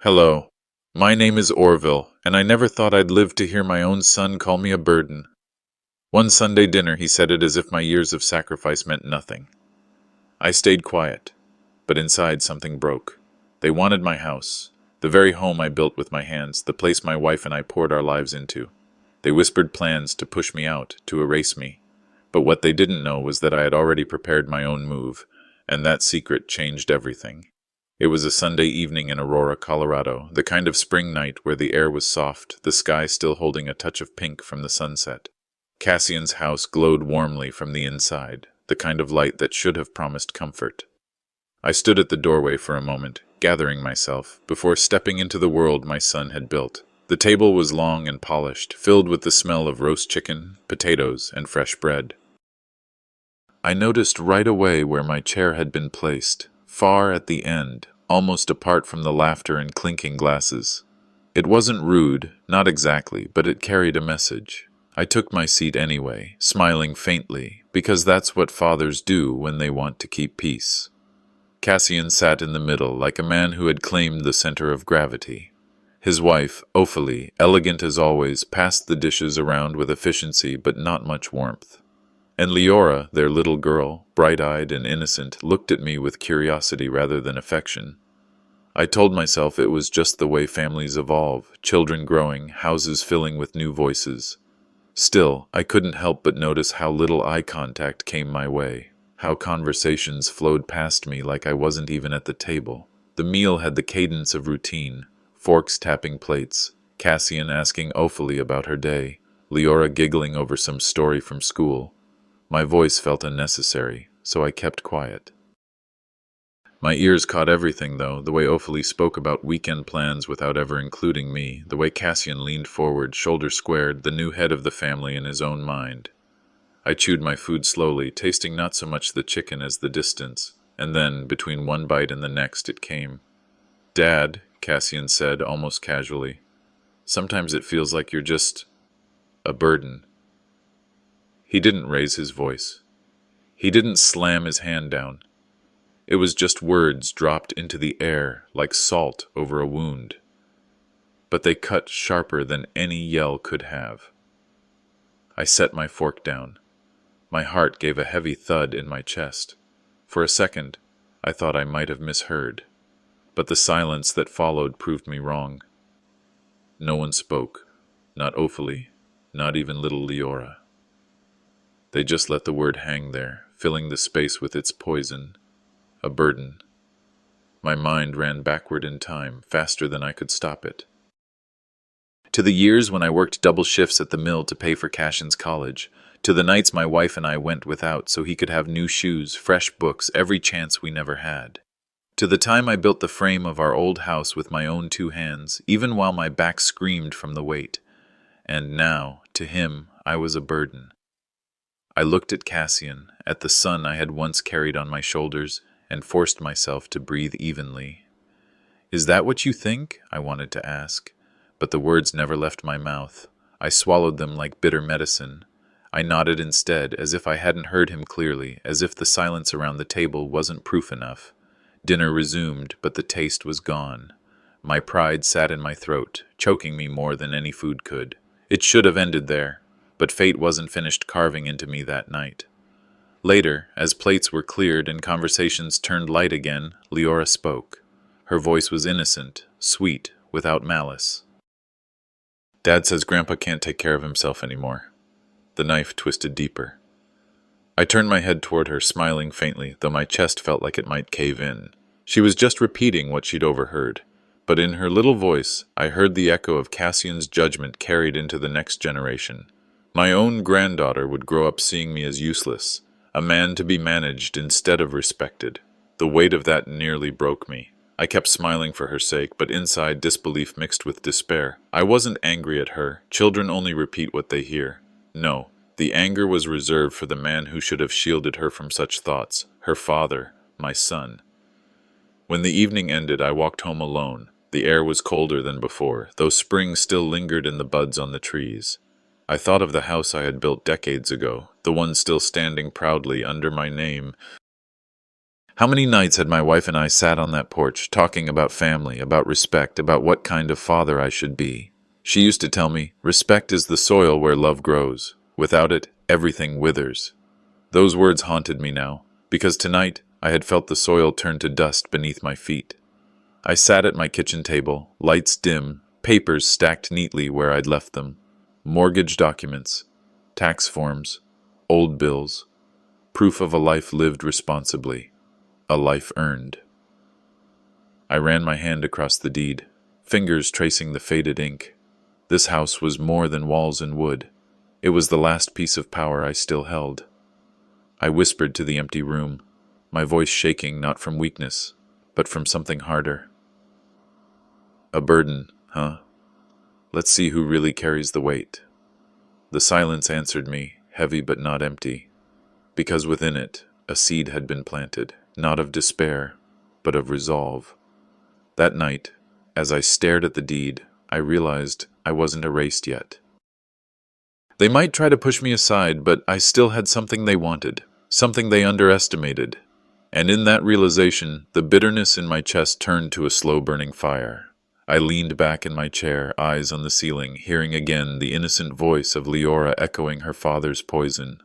Hello. My name is Orville, and I never thought I'd live to hear my own son call me a burden. One Sunday dinner he said it as if my years of sacrifice meant nothing. I stayed quiet, but inside something broke. They wanted my house, the very home I built with my hands, the place my wife and I poured our lives into. They whispered plans to push me out, to erase me. But what they didn't know was that I had already prepared my own move, and that secret changed everything. It was a Sunday evening in Aurora, Colorado, the kind of spring night where the air was soft, the sky still holding a touch of pink from the sunset. Cassian's house glowed warmly from the inside, the kind of light that should have promised comfort. I stood at the doorway for a moment, gathering myself, before stepping into the world my son had built. The table was long and polished, filled with the smell of roast chicken, potatoes, and fresh bread. I noticed right away where my chair had been placed, far at the end, almost apart from the laughter and clinking glasses. It wasn't rude, not exactly, but it carried a message. I took my seat anyway, smiling faintly, because that's what fathers do when they want to keep peace. Cassian sat in the middle like a man who had claimed the center of gravity. His wife, Ophelie, elegant as always, passed the dishes around with efficiency but not much warmth. And Leora, their little girl, bright-eyed and innocent, looked at me with curiosity rather than affection. I told myself it was just the way families evolve, children growing, houses filling with new voices. Still, I couldn't help but notice how little eye contact came my way, how conversations flowed past me like I wasn't even at the table. The meal had the cadence of routine, forks tapping plates, Cassian asking Ophelie about her day, Leora giggling over some story from school. My voice felt unnecessary, so I kept quiet. My ears caught everything, though, the way Ophelie spoke about weekend plans without ever including me, the way Cassian leaned forward, shoulders squared, the new head of the family in his own mind. I chewed my food slowly, tasting not so much the chicken as the distance, and then, between one bite and the next, it came. "Dad," Cassian said, almost casually, "sometimes it feels like you're just a burden." He didn't raise his voice. He didn't slam his hand down. It was just words dropped into the air like salt over a wound. But they cut sharper than any yell could have. I set my fork down. My heart gave a heavy thud in my chest. For a second, I thought I might have misheard. But the silence that followed proved me wrong. No one spoke. Not Ophelie, not even little Leora. They just let the word hang there, filling the space with its poison. A burden. My mind ran backward in time, faster than I could stop it. To the years when I worked double shifts at the mill to pay for Cassian's college, to the nights my wife and I went without so he could have new shoes, fresh books, every chance we never had. To the time I built the frame of our old house with my own 2 hands, even while my back screamed from the weight. And now, to him, I was a burden. I looked at Cassian, at the son I had once carried on my shoulders, and forced myself to breathe evenly. "Is that what you think?" I wanted to ask, but the words never left my mouth. I swallowed them like bitter medicine. I nodded instead, as if I hadn't heard him clearly, as if the silence around the table wasn't proof enough. Dinner resumed, but the taste was gone. My pride sat in my throat, choking me more than any food could. It should have ended there. But fate wasn't finished carving into me that night. Later, as plates were cleared and conversations turned light again, Leora spoke. Her voice was innocent, sweet, without malice. "Dad says Grandpa can't take care of himself anymore." The knife twisted deeper. I turned my head toward her, smiling faintly, though my chest felt like it might cave in. She was just repeating what she'd overheard. But in her little voice, I heard the echo of Cassian's judgment carried into the next generation. My own granddaughter would grow up seeing me as useless, a man to be managed instead of respected. The weight of that nearly broke me. I kept smiling for her sake, but inside disbelief mixed with despair. I wasn't angry at her. Children only repeat what they hear. No, the anger was reserved for the man who should have shielded her from such thoughts, her father, my son. When the evening ended, I walked home alone. The air was colder than before, though spring still lingered in the buds on the trees. I thought of the house I had built decades ago, the one still standing proudly under my name. How many nights had my wife and I sat on that porch, talking about family, about respect, about what kind of father I should be? She used to tell me, respect is the soil where love grows. Without it, everything withers. Those words haunted me now, because tonight I had felt the soil turn to dust beneath my feet. I sat at my kitchen table, lights dim, papers stacked neatly where I'd left them. Mortgage documents, tax forms, old bills, proof of a life lived responsibly, a life earned. I ran my hand across the deed, fingers tracing the faded ink. This house was more than walls and wood. It was the last piece of power I still held. I whispered to the empty room, my voice shaking not from weakness, but from something harder. A burden, huh? Let's see who really carries the weight. The silence answered me, heavy but not empty, because within it a seed had been planted, not of despair, but of resolve. That night, as I stared at the deed, I realized I wasn't erased yet. They might try to push me aside, but I still had something they wanted, something they underestimated. And in that realization, the bitterness in my chest turned to a slow-burning fire. I leaned back in my chair, eyes on the ceiling, hearing again the innocent voice of Leora echoing her father's poison.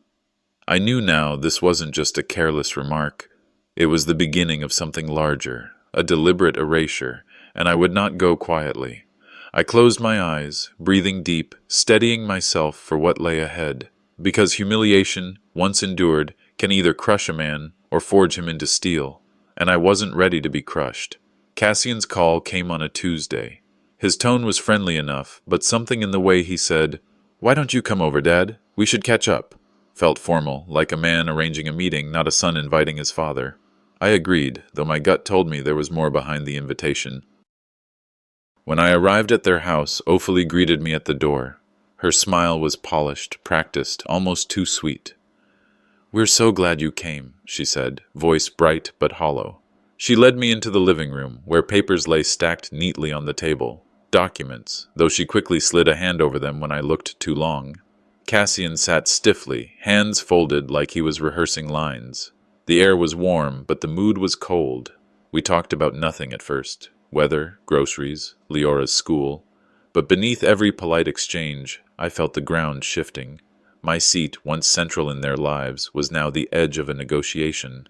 I knew now this wasn't just a careless remark. It was the beginning of something larger, a deliberate erasure, and I would not go quietly. I closed my eyes, breathing deep, steadying myself for what lay ahead, because humiliation, once endured, can either crush a man or forge him into steel, and I wasn't ready to be crushed. Cassian's call came on a Tuesday. His tone was friendly enough, but something in the way he said, "Why don't you come over, Dad? We should catch up," felt formal, like a man arranging a meeting, not a son inviting his father. I agreed, though my gut told me there was more behind the invitation. When I arrived at their house, Ophelie greeted me at the door. Her smile was polished, practiced, almost too sweet. "We're so glad you came," she said, voice bright but hollow. She led me into the living room, where papers lay stacked neatly on the table. Documents, though she quickly slid a hand over them when I looked too long. Cassian sat stiffly, hands folded like he was rehearsing lines. The air was warm, but the mood was cold. We talked about nothing at first. Weather, groceries, Leora's school. But beneath every polite exchange, I felt the ground shifting. My seat, once central in their lives, was now the edge of a negotiation.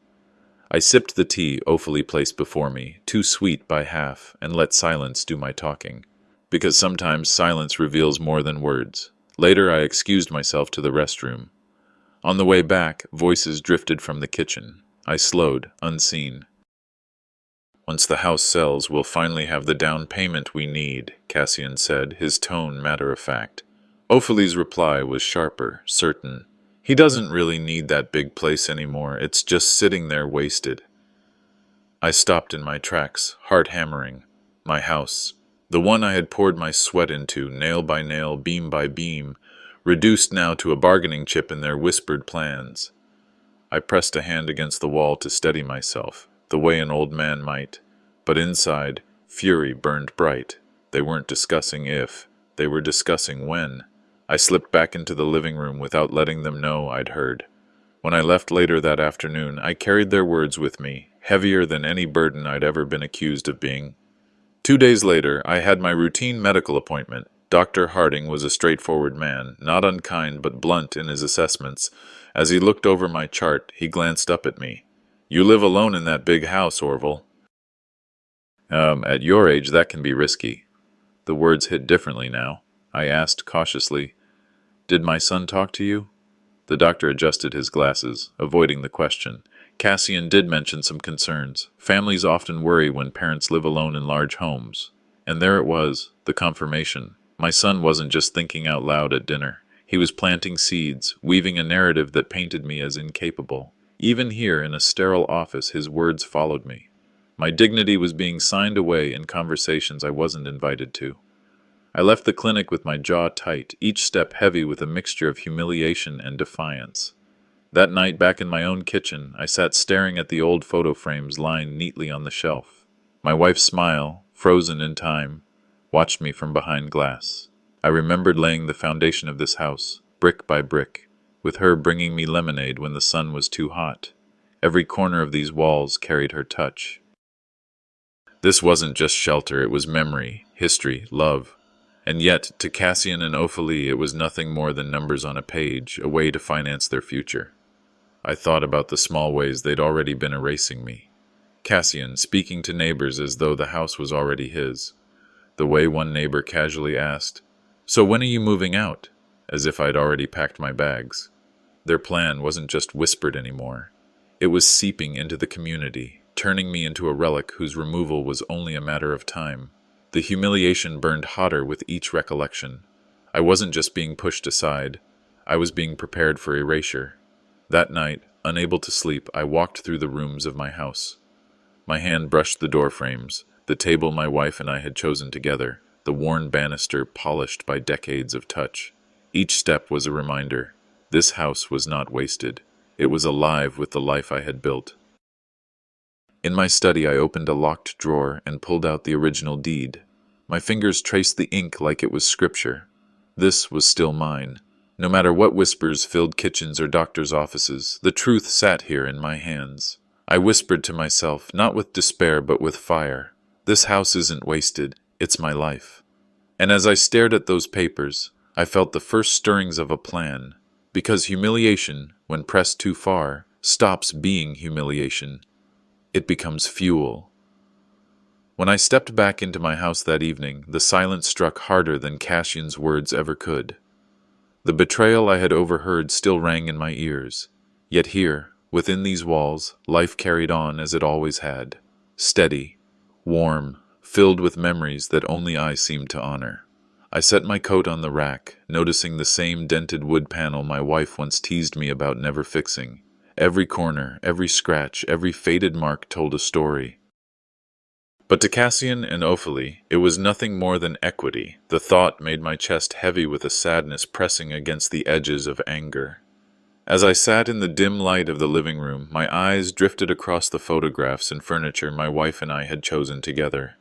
I sipped the tea Ophelie placed before me, too sweet by half, and let silence do my talking. Because sometimes silence reveals more than words. Later I excused myself to the restroom. On the way back, voices drifted from the kitchen. I slowed, unseen. "Once the house sells, we'll finally have the down payment we need," Cassian said, his tone matter-of-fact. Ophelie's reply was sharper, certain. "He doesn't really need that big place anymore. It's just sitting there wasted." I stopped in my tracks, heart hammering. My house, the one I had poured my sweat into, nail by nail, beam by beam, reduced now to a bargaining chip in their whispered plans. I pressed a hand against the wall to steady myself, the way an old man might, but inside, fury burned bright. They weren't discussing if, they were discussing when. I slipped back into the living room without letting them know I'd heard. When I left later that afternoon, I carried their words with me, heavier than any burden I'd ever been accused of being. 2 days later, I had my routine medical appointment. Dr. Harding was a straightforward man, not unkind but blunt in his assessments. As he looked over my chart, he glanced up at me. "You live alone in that big house, Orville." At your age, that can be risky." The words hit differently now. I asked cautiously, "Did my son talk to you?" The doctor adjusted his glasses, avoiding the question. Cassian did mention some concerns. Families often worry when parents live alone in large homes. And there it was, the confirmation. My son wasn't just thinking out loud at dinner. He was planting seeds, weaving a narrative that painted me as incapable. Even here in a sterile office, his words followed me. My dignity was being signed away in conversations I wasn't invited to. I left the clinic with my jaw tight, each step heavy with a mixture of humiliation and defiance. That night, back in my own kitchen, I sat staring at the old photo frames lying neatly on the shelf. My wife's smile, frozen in time, watched me from behind glass. I remembered laying the foundation of this house, brick by brick, with her bringing me lemonade when the sun was too hot. Every corner of these walls carried her touch. This wasn't just shelter, it was memory, history, love. And yet, to Cassian and Ophalie, it was nothing more than numbers on a page, a way to finance their future. I thought about the small ways they'd already been erasing me. Cassian, speaking to neighbors as though the house was already his. The way one neighbor casually asked, "So when are you moving out?" as if I'd already packed my bags. Their plan wasn't just whispered anymore. It was seeping into the community, turning me into a relic whose removal was only a matter of time. The humiliation burned hotter with each recollection. I wasn't just being pushed aside, I was being prepared for erasure. That night, unable to sleep, I walked through the rooms of my house. My hand brushed the door frames, the table my wife and I had chosen together, the worn banister polished by decades of touch. Each step was a reminder. This house was not wasted. It was alive with the life I had built. In my study, I opened a locked drawer and pulled out the original deed. My fingers traced the ink like it was scripture. This was still mine. No matter what whispers filled kitchens or doctors' offices, the truth sat here in my hands. I whispered to myself, not with despair but with fire, "This house isn't wasted, it's my life." And as I stared at those papers, I felt the first stirrings of a plan. Because humiliation, when pressed too far, stops being humiliation. It becomes fuel. When I stepped back into my house that evening, the silence struck harder than Cassian's words ever could. The betrayal I had overheard still rang in my ears. Yet here, within these walls, life carried on as it always had. Steady, warm, filled with memories that only I seemed to honor. I set my coat on the rack, noticing the same dented wood panel my wife once teased me about never fixing. Every corner, every scratch, every faded mark told a story. But to Cassian and Ophalie, it was nothing more than equity. The thought made my chest heavy with a sadness pressing against the edges of anger. As I sat in the dim light of the living room, my eyes drifted across the photographs and furniture my wife and I had chosen together.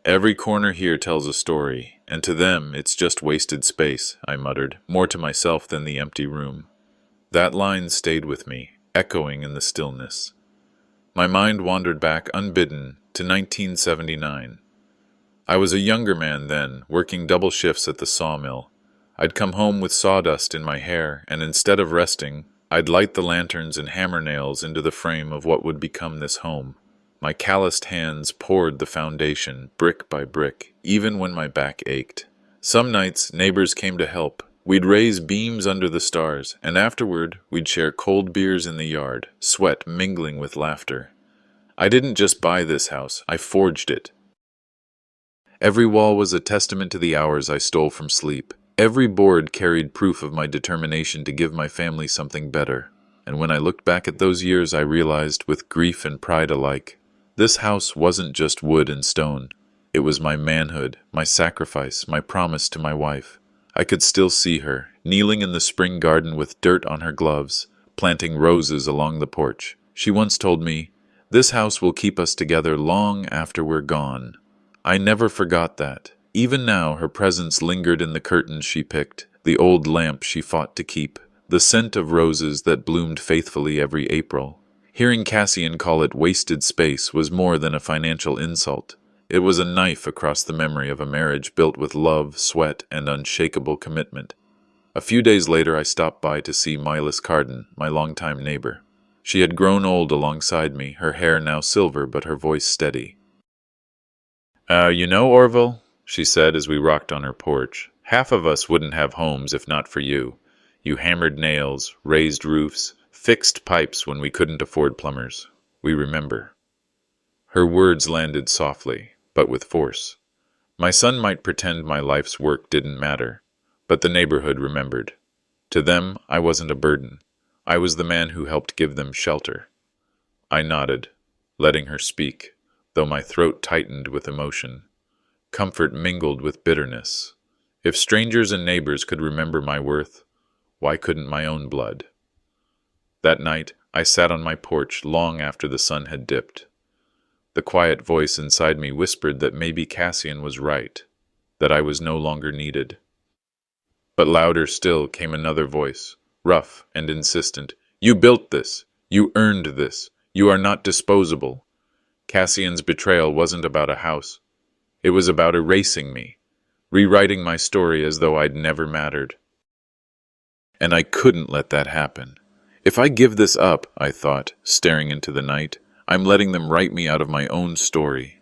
"Every corner here tells a story, and to them it's just wasted space," I muttered, more to myself than the empty room. That line stayed with me, echoing in the stillness. My mind wandered back unbidden to 1979. I was a younger man then, working double shifts at the sawmill. I'd come home with sawdust in my hair, and instead of resting, I'd light the lanterns and hammer nails into the frame of what would become this home. My calloused hands poured the foundation, brick by brick, even when my back ached. Some nights, neighbors came to help. We'd raise beams under the stars, and afterward, we'd share cold beers in the yard, sweat mingling with laughter. I didn't just buy this house, I forged it. Every wall was a testament to the hours I stole from sleep. Every board carried proof of my determination to give my family something better. And when I looked back at those years, I realized, with grief and pride alike, this house wasn't just wood and stone. It was my manhood, my sacrifice, my promise to my wife. I could still see her, kneeling in the spring garden with dirt on her gloves, planting roses along the porch. She once told me, "This house will keep us together long after we're gone." I never forgot that. Even now, her presence lingered in the curtains she picked, the old lamp she fought to keep, the scent of roses that bloomed faithfully every April. Hearing Cassian call it wasted space was more than a financial insult. It was a knife across the memory of a marriage built with love, sweat, and unshakable commitment. A few days later, I stopped by to see Milas Carden, my longtime neighbor. She had grown old alongside me, her hair now silver but her voice steady. You know, Orville," she said as we rocked on her porch, "half of us wouldn't have homes if not for you. You hammered nails, raised roofs, fixed pipes when we couldn't afford plumbers. We remember." Her words landed softly, but with force. My son might pretend my life's work didn't matter, but the neighborhood remembered. To them, I wasn't a burden. I was the man who helped give them shelter. I nodded, letting her speak, though my throat tightened with emotion. Comfort mingled with bitterness. If strangers and neighbors could remember my worth, why couldn't my own blood? That night, I sat on my porch long after the sun had dipped. The quiet voice inside me whispered that maybe Cassian was right, that I was no longer needed. But louder still came another voice, rough and insistent. "You built this. You earned this. You are not disposable. Cassian's betrayal wasn't about a house. It was about erasing me, rewriting my story as though I'd never mattered. And I couldn't let that happen. If I give this up, I thought, staring into the night, I'm letting them write me out of my own story.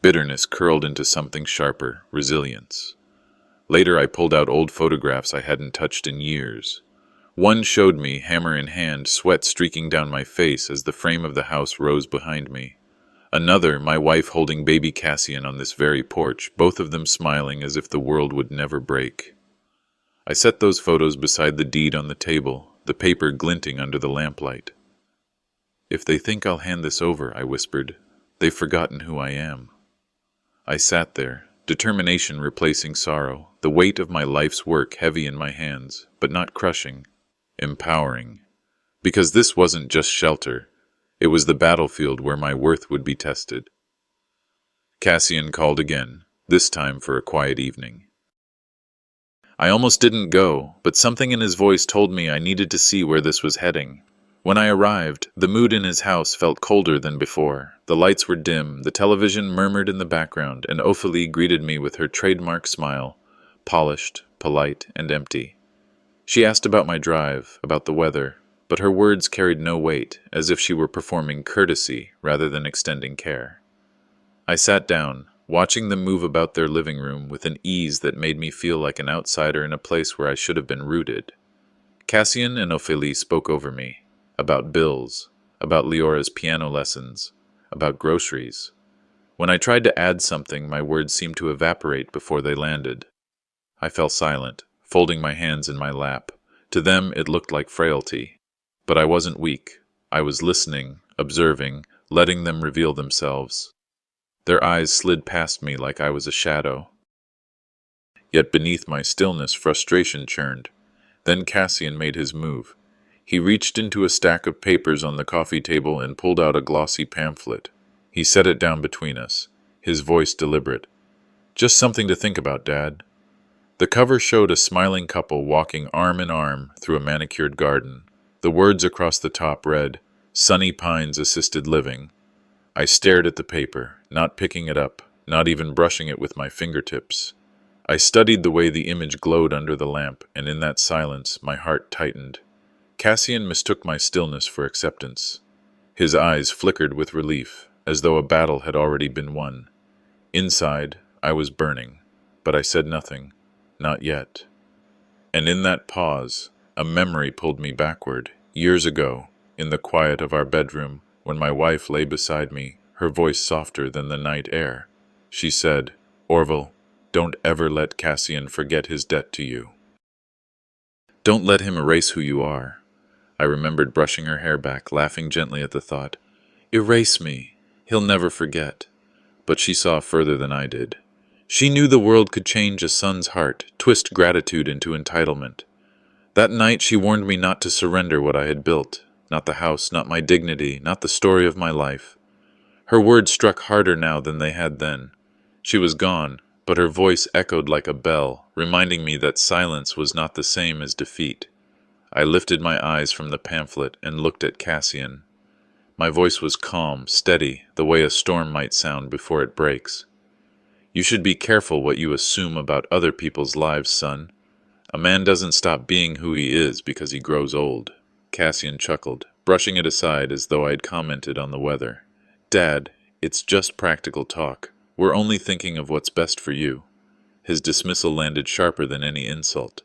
Bitterness curled into something sharper, resilience. Later I pulled out old photographs I hadn't touched in years. One showed me, hammer in hand, sweat streaking down my face as the frame of the house rose behind me. Another, my wife holding baby Cassian on this very porch, both of them smiling as if the world would never break. I set those photos beside the deed on the table, the paper glinting under the lamplight. If they think I'll hand this over, I whispered, they've forgotten who I am. I sat there, determination replacing sorrow, the weight of my life's work heavy in my hands, but not crushing, empowering. Because this wasn't just shelter, it was the battlefield where my worth would be tested. Cassian called again, this time for a quiet evening. I almost didn't go, but something in his voice told me I needed to see where this was heading. When I arrived, the mood in his house felt colder than before. The lights were dim, the television murmured in the background, and Ophelie greeted me with her trademark smile, polished, polite, and empty. She asked about my drive, about the weather, but her words carried no weight, as if she were performing courtesy rather than extending care. I sat down, watching them move about their living room with an ease that made me feel like an outsider in a place where I should have been rooted. Cassian and Ophelie spoke over me, about bills, about Leora's piano lessons, about groceries. When I tried to add something, my words seemed to evaporate before they landed. I fell silent, folding my hands in my lap. To them it looked like frailty. But I wasn't weak. I was listening, observing, letting them reveal themselves. Their eyes slid past me like I was a shadow. Yet beneath my stillness, frustration churned. Then Cassian made his move. He reached into a stack of papers on the coffee table and pulled out a glossy pamphlet. He set it down between us, his voice deliberate. Just something to think about, Dad. The cover showed a smiling couple walking arm in arm through a manicured garden. The words across the top read, Sunny Pines Assisted Living. I stared at the paper, not picking it up, not even brushing it with my fingertips. I studied the way the image glowed under the lamp, and in that silence my heart tightened. Cassian mistook my stillness for acceptance. His eyes flickered with relief, as though a battle had already been won. Inside, I was burning, but I said nothing, not yet. And in that pause, a memory pulled me backward, years ago, in the quiet of our bedroom, when my wife lay beside me, her voice softer than the night air. She said, Orville, don't ever let Cassian forget his debt to you. Don't let him erase who you are. I remembered brushing her hair back, laughing gently at the thought. Erase me. He'll never forget. But she saw further than I did. She knew the world could change a son's heart, twist gratitude into entitlement. That night she warned me not to surrender what I had built, not the house, not my dignity, not the story of my life. Her words struck harder now than they had then. She was gone, but her voice echoed like a bell, reminding me that silence was not the same as defeat. I lifted my eyes from the pamphlet and looked at Cassian. My voice was calm, steady, the way a storm might sound before it breaks. You should be careful what you assume about other people's lives, son. A man doesn't stop being who he is because he grows old. Cassian chuckled, brushing it aside as though I'd commented on the weather. Dad, it's just practical talk. We're only thinking of what's best for you. His dismissal landed sharper than any insult.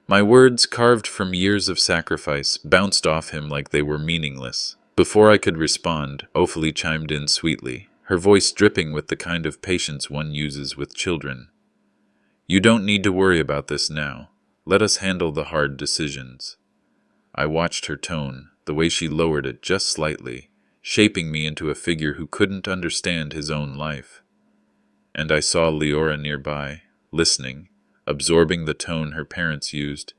My words, carved from years of sacrifice, bounced off him like they were meaningless. Before I could respond, Ophelie chimed in sweetly, her voice dripping with the kind of patience one uses with children. You don't need to worry about this now. Let us handle the hard decisions. I watched her tone, the way she lowered it just slightly, shaping me into a figure who couldn't understand his own life. And I saw Leora nearby, listening, absorbing the tone her parents used.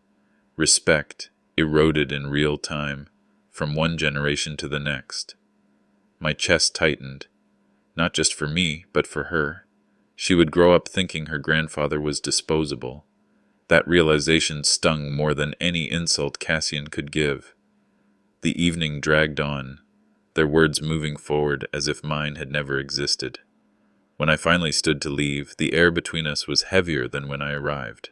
Respect, eroded in real time, from one generation to the next. My chest tightened, not just for me, but for her. She would grow up thinking her grandfather was disposable. That realization stung more than any insult Cassian could give. The evening dragged on, their words moving forward as if mine had never existed. When I finally stood to leave, the air between us was heavier than when I arrived.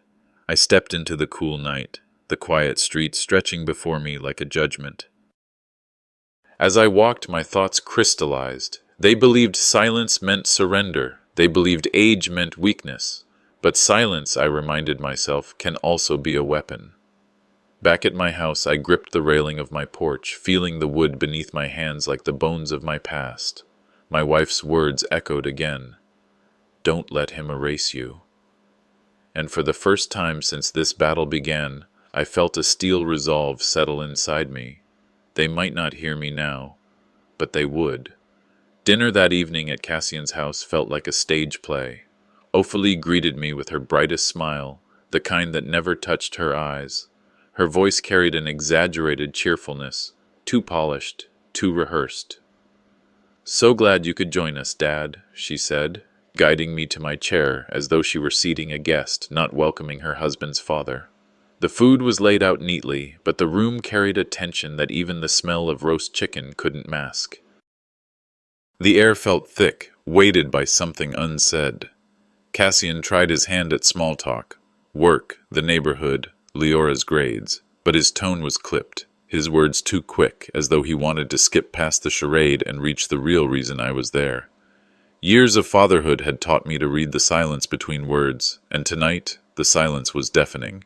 I stepped into the cool night, the quiet street stretching before me like a judgment. As I walked, my thoughts crystallized. They believed silence meant surrender. They believed age meant weakness. But silence, I reminded myself, can also be a weapon. Back at my house, I gripped the railing of my porch, feeling the wood beneath my hands like the bones of my past. My wife's words echoed again. Don't let him erase you. And for the first time since this battle began, I felt a steel resolve settle inside me. They might not hear me now, but they would. Dinner that evening at Cassian's house felt like a stage play. Ophelie greeted me with her brightest smile, the kind that never touched her eyes. Her voice carried an exaggerated cheerfulness, too polished, too rehearsed. "So glad you could join us, Dad," she said, guiding me to my chair as though she were seating a guest, not welcoming her husband's father. The food was laid out neatly, but the room carried a tension that even the smell of roast chicken couldn't mask. The air felt thick, weighted by something unsaid. Cassian tried his hand at small talk, work, the neighborhood, Leora's grades, but his tone was clipped, his words too quick, as though he wanted to skip past the charade and reach the real reason I was there. Years of fatherhood had taught me to read the silence between words, and tonight the silence was deafening.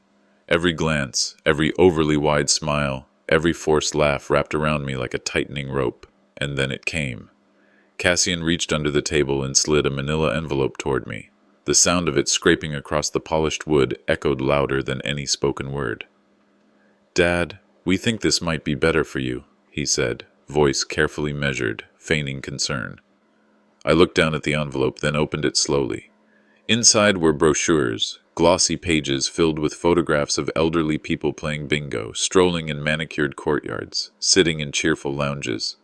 Every glance, every overly wide smile, every forced laugh wrapped around me like a tightening rope, and then it came. Cassian reached under the table and slid a manila envelope toward me. The sound of it scraping across the polished wood echoed louder than any spoken word. "Dad, we think this might be better for you," he said, voice carefully measured, feigning concern. I looked down at the envelope, then opened it slowly. Inside were brochures, glossy pages filled with photographs of elderly people playing bingo, strolling in manicured courtyards, sitting in cheerful lounges.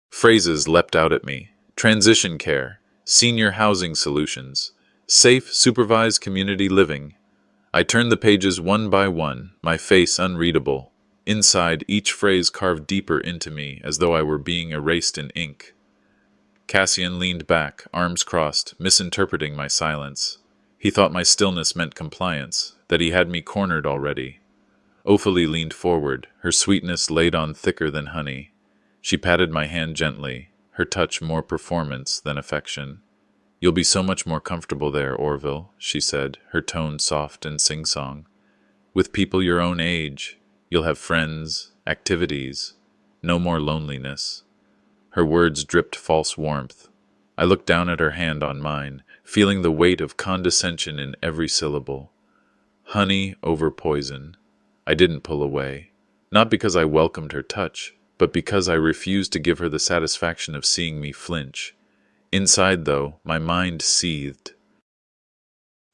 Phrases leapt out at me: transition care, senior housing solutions, safe, supervised community living. I turned the pages one by one, my face unreadable. Inside, each phrase carved deeper into me, as though I were being erased in ink. Cassian leaned back, arms crossed, misinterpreting my silence. He thought my stillness meant compliance, that he had me cornered already. Ophelie leaned forward, her sweetness laid on thicker than honey. She patted my hand gently, her touch more performance than affection. "You'll be so much more comfortable there, Orville," she said, her tone soft and sing-song. "With people your own age, you'll have friends, activities, no more loneliness." Her words dripped false warmth. I looked down at her hand on mine, feeling the weight of condescension in every syllable. Honey over poison. I didn't pull away, not because I welcomed her touch, but because I refused to give her the satisfaction of seeing me flinch. Inside, though, my mind seethed.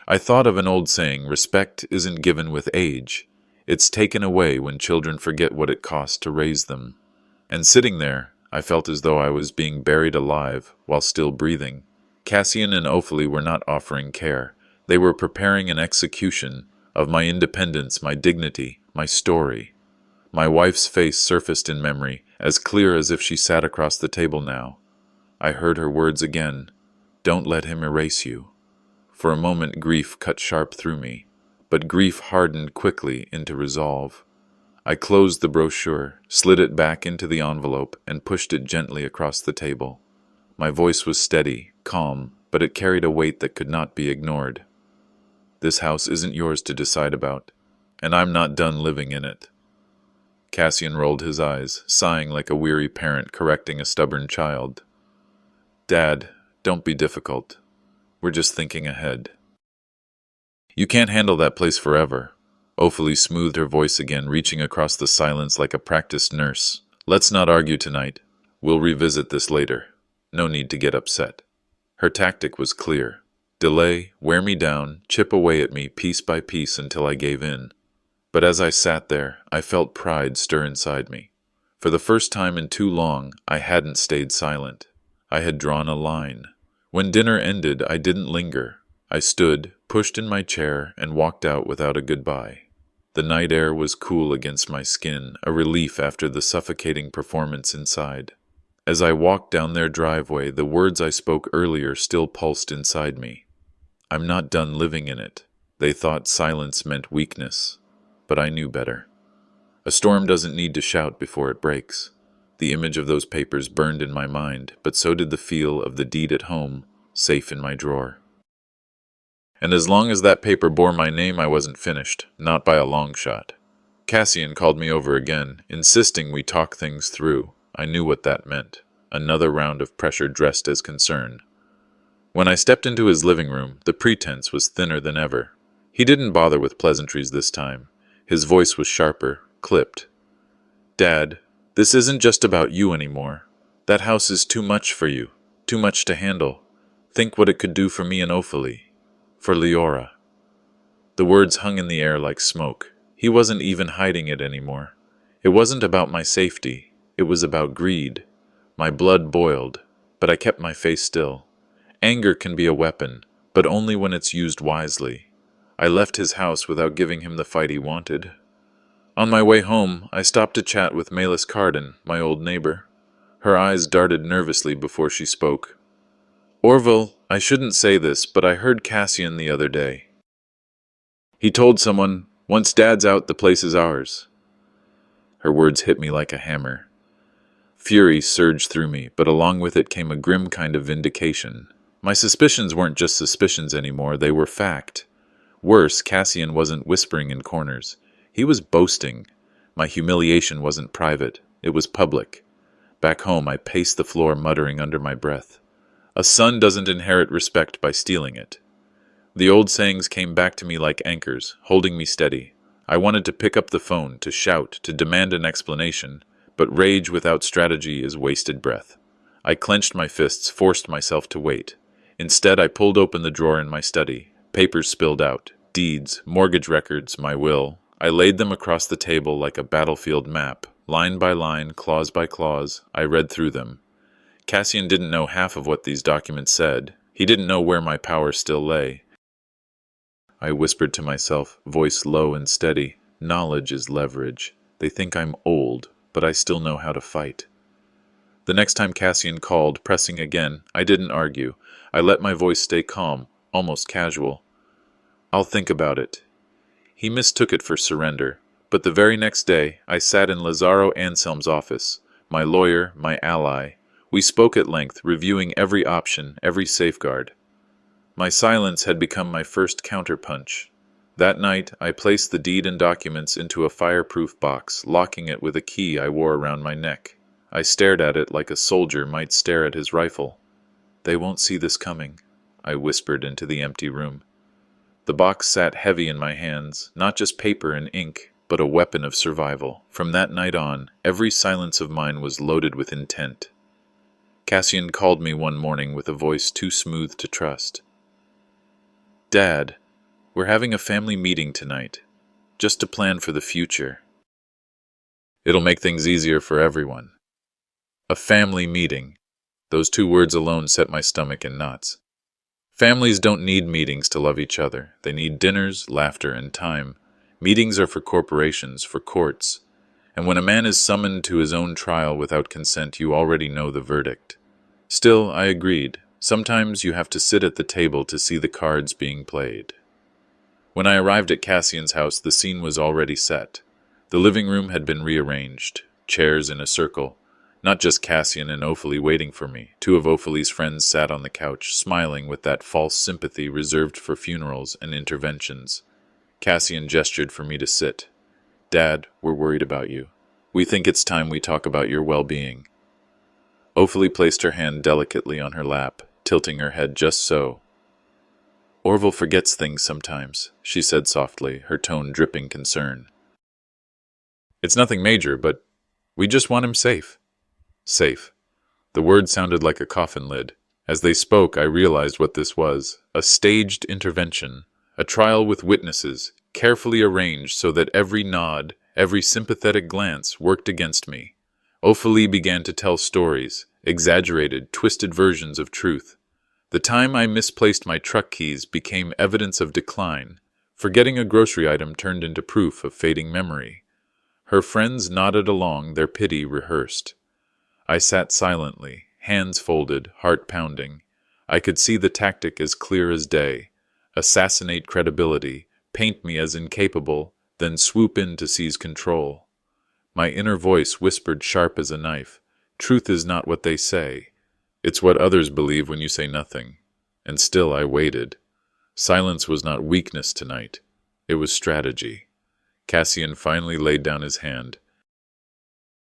I thought of an old saying, respect isn't given with age. It's taken away when children forget what it costs to raise them. And sitting there, I felt as though I was being buried alive while still breathing. Cassian and Ophelie were not offering care. They were preparing an execution of my independence, my dignity, my story. My wife's face surfaced in memory, as clear as if she sat across the table now. I heard her words again. "Don't let him erase you." For a moment grief cut sharp through me, but grief hardened quickly into resolve. I closed the brochure, slid it back into the envelope, and pushed it gently across the table. My voice was steady, calm, but it carried a weight that could not be ignored. "This house isn't yours to decide about, and I'm not done living in it." Cassian rolled his eyes, sighing like a weary parent correcting a stubborn child. "Dad, don't be difficult. We're just thinking ahead." "You can't handle that place forever." Ophelie smoothed her voice again, reaching across the silence like a practiced nurse. "Let's not argue tonight. We'll revisit this later. No need to get upset." Her tactic was clear. Delay, wear me down, chip away at me piece by piece until I gave in. But as I sat there, I felt pride stir inside me. For the first time in too long, I hadn't stayed silent. I had drawn a line. When dinner ended, I didn't linger. I stood, pushed in my chair, and walked out without a goodbye. The night air was cool against my skin, a relief after the suffocating performance inside. As I walked down their driveway, the words I spoke earlier still pulsed inside me. I'm not done living in it. They thought silence meant weakness, but I knew better. A storm doesn't need to shout before it breaks. The image of those papers burned in my mind, but so did the feel of the deed at home, safe in my drawer. And as long as that paper bore my name, I wasn't finished, not by a long shot. Cassian called me over again, insisting we talk things through. I knew what that meant. Another round of pressure dressed as concern. When I stepped into his living room, the pretense was thinner than ever. He didn't bother with pleasantries this time. His voice was sharper, clipped. Dad, this isn't just about you anymore. That house is too much for you, too much to handle. Think what it could do for me and Ophelie. For Leora. The words hung in the air like smoke. He wasn't even hiding it anymore. It wasn't about my safety. It was about greed. My blood boiled, but I kept my face still. Anger can be a weapon, but only when it's used wisely. I left his house without giving him the fight he wanted. On my way home, I stopped to chat with Melis Carden, my old neighbor. Her eyes darted nervously before she spoke. Orville, I shouldn't say this, but I heard Cassian the other day. He told someone, once Dad's out, the place is ours. Her words hit me like a hammer. Fury surged through me, but along with it came a grim kind of vindication. My suspicions weren't just suspicions anymore, they were fact. Worse, Cassian wasn't whispering in corners. He was boasting. My humiliation wasn't private, it was public. Back home, I paced the floor muttering under my breath. A son doesn't inherit respect by stealing it. The old sayings came back to me like anchors, holding me steady. I wanted to pick up the phone, to shout, to demand an explanation, but rage without strategy is wasted breath. I clenched my fists, forced myself to wait. Instead, I pulled open the drawer in my study. Papers spilled out. Deeds, mortgage records, my will. I laid them across the table like a battlefield map. Line by line, clause by clause, I read through them. Cassian didn't know half of what these documents said. He didn't know where my power still lay. I whispered to myself, voice low and steady, knowledge is leverage. They think I'm old, but I still know how to fight. The next time Cassian called, pressing again, I didn't argue. I let my voice stay calm, almost casual. I'll think about it. He mistook it for surrender, but the very next day, I sat in Lazaro Anselm's office, my lawyer, my ally. We spoke at length, reviewing every option, every safeguard. My silence had become my first counterpunch. That night, I placed the deed and documents into a fireproof box, locking it with a key I wore around my neck. I stared at it like a soldier might stare at his rifle. They won't see this coming, I whispered into the empty room. The box sat heavy in my hands, not just paper and ink, but a weapon of survival. From that night on, every silence of mine was loaded with intent. Cassian called me one morning with a voice too smooth to trust. Dad, we're having a family meeting tonight, just to plan for the future. It'll make things easier for everyone. A family meeting. Those two words alone set my stomach in knots. Families don't need meetings to love each other. They need dinners, laughter, and time. Meetings are for corporations, for courts. And when a man is summoned to his own trial without consent, you already know the verdict. Still, I agreed. Sometimes you have to sit at the table to see the cards being played. When I arrived at Cassian's house, the scene was already set. The living room had been rearranged, chairs in a circle. Not just Cassian and Ophelie waiting for me. Two of Ophelie's friends sat on the couch, smiling with that false sympathy reserved for funerals and interventions. Cassian gestured for me to sit. Dad, we're worried about you. We think it's time we talk about your well-being. Ophelie placed her hand delicately on her lap, tilting her head just so. Orville forgets things sometimes, she said softly, her tone dripping concern. It's nothing major, but we just want him safe. Safe. The word sounded like a coffin lid. As they spoke, I realized what this was. A staged intervention. A trial with witnesses, carefully arranged so that every nod, every sympathetic glance worked against me. Ophelie began to tell stories, exaggerated, twisted versions of truth. The time I misplaced my truck keys became evidence of decline. Forgetting a grocery item turned into proof of fading memory. Her friends nodded along, their pity rehearsed. I sat silently, hands folded, heart pounding. I could see the tactic as clear as day. Assassinate credibility, paint me as incapable, then swoop in to seize control. My inner voice whispered sharp as a knife, "Truth is not what they say. It's what others believe when you say nothing." And still I waited. Silence was not weakness tonight. It was strategy. Cassian finally laid down his hand.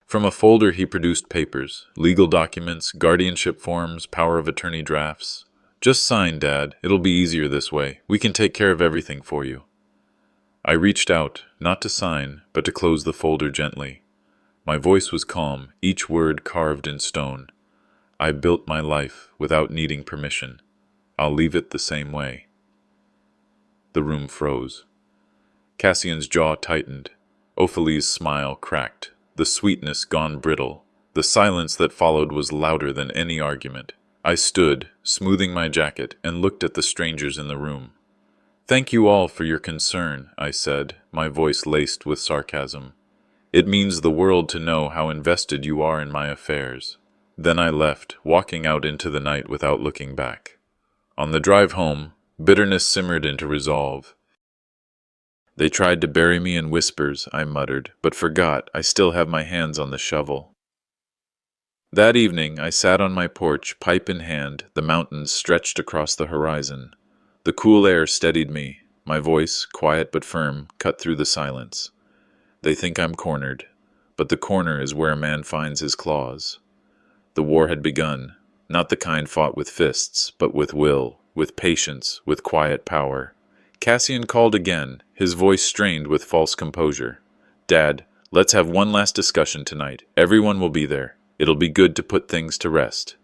From a folder he produced papers, legal documents, guardianship forms, power of attorney drafts. "Just sign, Dad. It'll be easier this way. We can take care of everything for you." I reached out, not to sign, but to close the folder gently. My voice was calm, each word carved in stone. I built my life without needing permission. I'll leave it the same way. The room froze. Cassian's jaw tightened. Ophelie's smile cracked, the sweetness gone brittle. The silence that followed was louder than any argument. I stood, smoothing my jacket, and looked at the strangers in the room. "Thank you all for your concern," I said, my voice laced with sarcasm. "It means the world to know how invested you are in my affairs." Then I left, walking out into the night without looking back. On the drive home, bitterness simmered into resolve. "They tried to bury me in whispers," I muttered, but forgot I still have my hands on the shovel. That evening, I sat on my porch, pipe in hand, the mountains stretched across the horizon. The cool air steadied me. My voice, quiet but firm, cut through the silence. They think I'm cornered, but the corner is where a man finds his claws. The war had begun, not the kind fought with fists, but with will, with patience, with quiet power. Cassian called again, his voice strained with false composure. "Dad, let's have one last discussion tonight. Everyone will be there. It'll be good to put things to rest."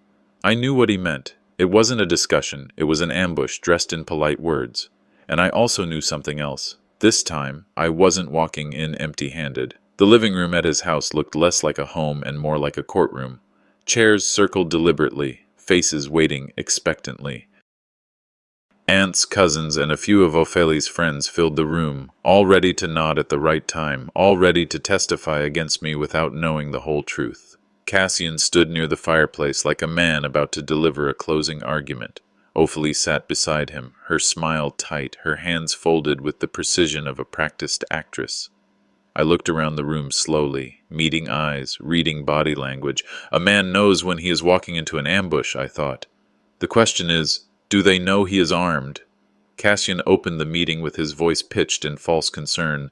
I knew what he meant. It wasn't a discussion, it was an ambush dressed in polite words. And I also knew something else. This time, I wasn't walking in empty-handed. The living room at his house looked less like a home and more like a courtroom. Chairs circled deliberately, faces waiting expectantly. Aunts, cousins, and a few of Ophelie's friends filled the room, all ready to nod at the right time, all ready to testify against me without knowing the whole truth. Cassian stood near the fireplace like a man about to deliver a closing argument. Ophelie sat beside him, her smile tight, her hands folded with the precision of a practiced actress. I looked around the room slowly, meeting eyes, reading body language. A man knows when he is walking into an ambush, I thought. The question is, do they know he is armed? Cassian opened the meeting with his voice pitched in false concern.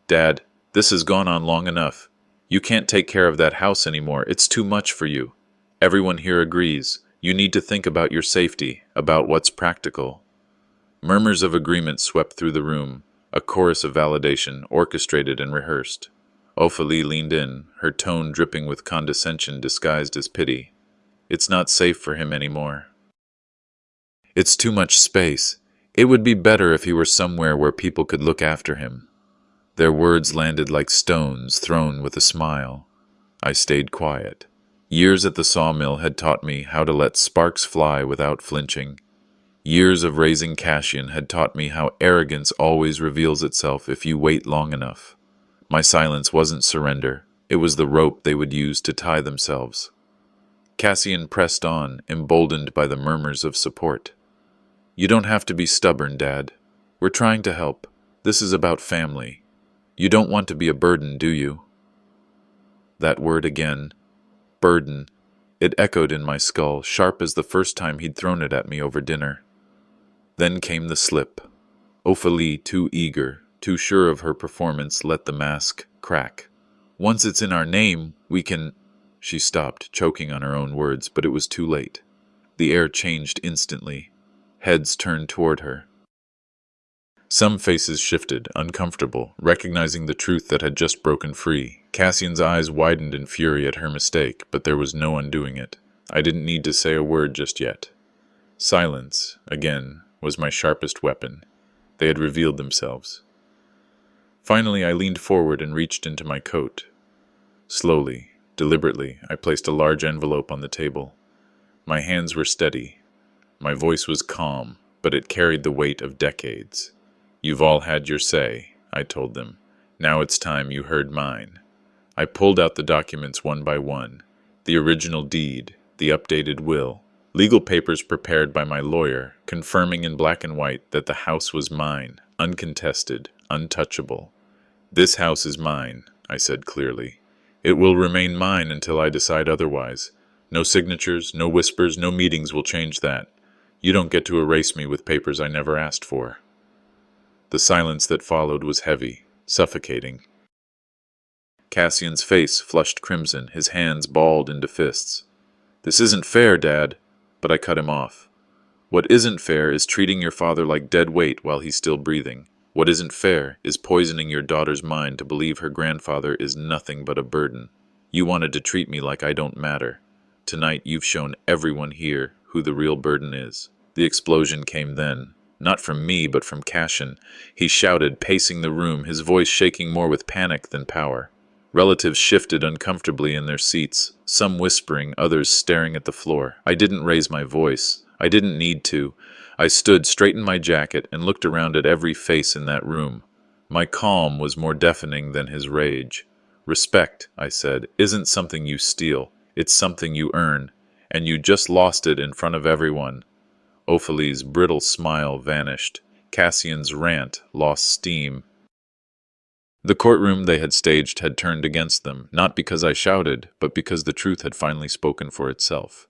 "Dad, this has gone on long enough. You can't take care of that house anymore. It's too much for you. Everyone here agrees. You need to think about your safety, about what's practical." Murmurs of agreement swept through the room, a chorus of validation, orchestrated and rehearsed. Ophelie leaned in, her tone dripping with condescension disguised as pity. "It's not safe for him anymore. It's too much space. It would be better if he were somewhere where people could look after him." Their words landed like stones thrown with a smile. I stayed quiet. Years at the sawmill had taught me how to let sparks fly without flinching. Years of raising Cassian had taught me how arrogance always reveals itself if you wait long enough. My silence wasn't surrender. It was the rope they would use to tie themselves. Cassian pressed on, emboldened by the murmurs of support. "You don't have to be stubborn, Dad. We're trying to help. This is about family. You don't want to be a burden, do you?" That word again. Burden. It echoed in my skull, sharp as the first time he'd thrown it at me over dinner. Then came the slip. Ophelie, too eager, too sure of her performance, let the mask crack. "Once it's in our name, we can—" She stopped, choking on her own words, but it was too late. The air changed instantly. Heads turned toward her. Some faces shifted, uncomfortable, recognizing the truth that had just broken free. Cassian's eyes widened in fury at her mistake, but there was no undoing it. I didn't need to say a word just yet. Silence, again, was my sharpest weapon. They had revealed themselves. Finally, I leaned forward and reached into my coat. Slowly, deliberately, I placed a large envelope on the table. My hands were steady. My voice was calm, but it carried the weight of decades. You've all had your say, I told them. Now it's time you heard mine. I pulled out the documents one by one. The original deed, the updated will, legal papers prepared by my lawyer, confirming in black and white that the house was mine, uncontested, untouchable. This house is mine, I said clearly. It will remain mine until I decide otherwise. No signatures, no whispers, no meetings will change that. You don't get to erase me with papers I never asked for. The silence that followed was heavy, suffocating. Cassian's face flushed crimson, his hands balled into fists. This isn't fair, Dad, but I cut him off. What isn't fair is treating your father like dead weight while he's still breathing. What isn't fair is poisoning your daughter's mind to believe her grandfather is nothing but a burden. You wanted to treat me like I don't matter. Tonight you've shown everyone here who the real burden is. The explosion came then. Not from me, but from Cassian. He shouted, pacing the room, his voice shaking more with panic than power. Relatives shifted uncomfortably in their seats, some whispering, others staring at the floor. I didn't raise my voice. I didn't need to. I stood, straightened my jacket, and looked around at every face in that room. My calm was more deafening than his rage. Respect, I said, isn't something you steal. It's something you earn. And you just lost it in front of everyone. Ophelie's brittle smile vanished. Cassian's rant lost steam. The courtroom they had staged had turned against them, not because I shouted, but because the truth had finally spoken for itself.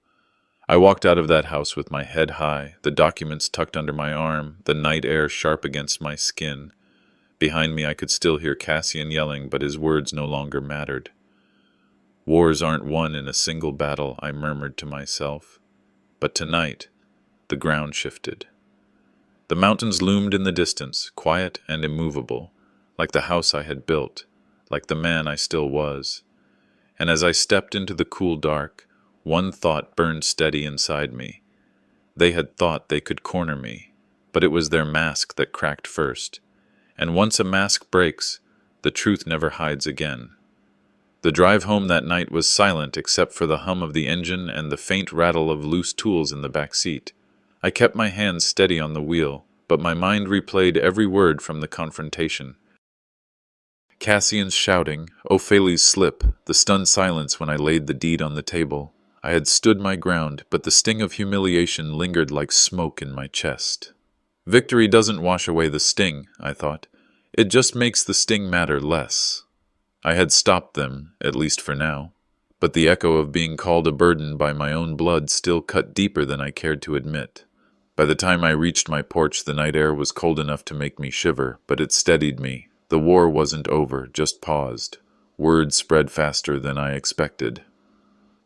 I walked out of that house with my head high, the documents tucked under my arm, the night air sharp against my skin. Behind me I could still hear Cassian yelling, but his words no longer mattered. Wars aren't won in a single battle, I murmured to myself. But tonight, the ground shifted. The mountains loomed in the distance, quiet and immovable, like the house I had built, like the man I still was. And as I stepped into the cool dark, one thought burned steady inside me. They had thought they could corner me, but it was their mask that cracked first. And once a mask breaks, the truth never hides again. The drive home that night was silent except for the hum of the engine and the faint rattle of loose tools in the back seat. I kept my hands steady on the wheel, but my mind replayed every word from the confrontation. Cassian's shouting, Ophelie's slip, the stunned silence when I laid the deed on the table. I had stood my ground, but the sting of humiliation lingered like smoke in my chest. Victory doesn't wash away the sting, I thought. It just makes the sting matter less. I had stopped them, at least for now, but the echo of being called a burden by my own blood still cut deeper than I cared to admit. By the time I reached my porch, the night air was cold enough to make me shiver, but it steadied me. The war wasn't over, just paused. Words spread faster than I expected.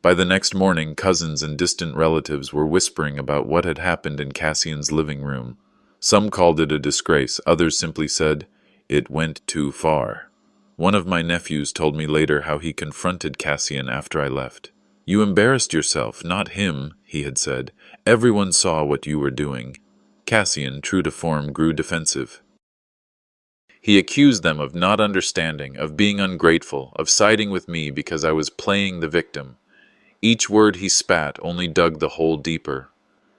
By the next morning, cousins and distant relatives were whispering about what had happened in Cassian's living room. Some called it a disgrace, others simply said, "It went too far." One of my nephews told me later how he confronted Cassian after I left. "You embarrassed yourself, not him," he had said. "Everyone saw what you were doing." Cassian, true to form, grew defensive. He accused them of not understanding, of being ungrateful, of siding with me because I was playing the victim. Each word he spat only dug the hole deeper.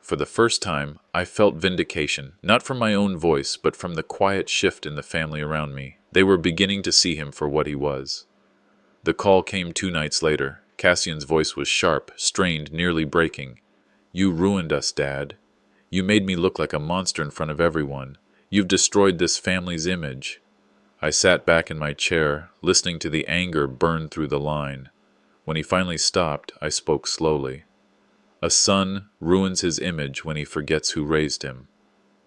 For the first time, I felt vindication, not from my own voice, but from the quiet shift in the family around me. They were beginning to see him for what he was. The call came 2 nights later. Cassian's voice was sharp, strained, nearly breaking. "You ruined us, Dad. You made me look like a monster in front of everyone. You've destroyed this family's image." I sat back in my chair, listening to the anger burn through the line. When he finally stopped, I spoke slowly. "A son ruins his image when he forgets who raised him."